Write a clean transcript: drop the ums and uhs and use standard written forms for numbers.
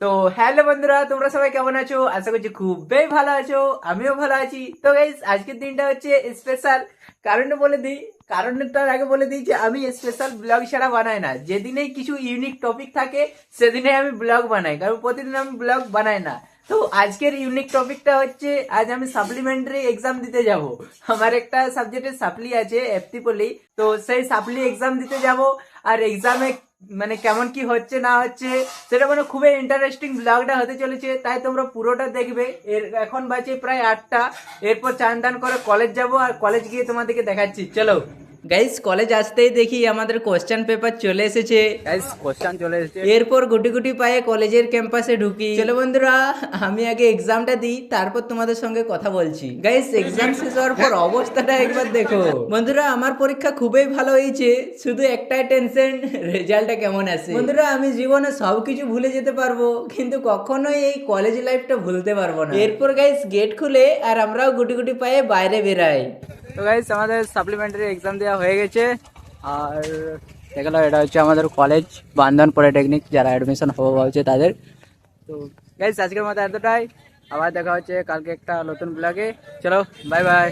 তো হ্যালো বন্ধুরা, তোমরা সবাই কেমন আছো? আশা করছি খুবই ভালো আছো, আমিও ভালো আছি। তো গাইস, আজকের দিনটা হচ্ছে স্পেশাল। কারণটা বলে দিই, কারণটার আগে বলে দিই যে আমি স্পেশাল ব্লগ ছাড়া বানাই না। যেদিনেই কিছু ইউনিক টপিক থাকে সেদিনে আমি ব্লগ বানাই, কারণ প্রতিদিন আমি ব্লগ বানাই না। তো আজকের ইউনিক টপিকটা হচ্ছে, আজ আমি সাপ্লিমেন্টারি এক্সাম দিতে যাব। আমার একটা সাবজেক্টের সাপ্লি আছে এফটি পলি, তো সেই সাপ্লি এক্সাম দিতে যাব। আর এক্সামে মানে কেমন কি হচ্ছে না হচ্ছে সেটা মানে খুবই ইন্টারেস্টিং ব্লগটা হতে চলেছে, তাই তোমরা পুরোটা দেখবে। এখন বাজে প্রায় 8টা। এরপর চান টান করে কলেজ যাব, আর কলেজ গিয়ে তোমাদেরকে দেখাচ্ছি। চলো গাইস, কলেজ আসতেই দেখি আমাদের কোশ্চেন পেপার চলে এসেছে। গাইস, কোশ্চেন চলে এসেছে। এরপর গুটি গুটি পায়ে কলেজের ক্যাম্পাসে ঢুকি। চলো বন্ধুরা, আমি আগে এক্সামটা দিই, তারপর তোমাদের সঙ্গে কথা বলছি। গাইস, এক্সাম শেষ হওয়ার পর অবস্থাটা একবার দেখো। বন্ধুরা, আমার পরীক্ষা খুবই ভালো হয়েছে, শুধু একটাই টেনশন, রেজাল্টটা কেমন আসে। বন্ধুরা, আমি জীবনে সবকিছু ভুলে যেতে পারবো, কিন্তু কখনোই এই কলেজ লাইফটা ভুলতে পারবো না। এরপর গাইস গেট খুলে আর আমরাও গুটি গুটি পায়ে বাইরে বেরাই। তো গাইস, আমাদের সাপ্লিমেন্টারি এক্সাম দেওয়া হয়ে গেছে। আর দেখলো, এটা হচ্ছে আমাদের কলেজ, বান্ধন পলিটেকনিক, যারা অ্যাডমিশন হচ্ছে তাদের। তো গাইস, আজকের মতো এতটাই। আবার দেখা হচ্ছে কালকে একটা নতুন ব্লগে। চলো, বাই বাই।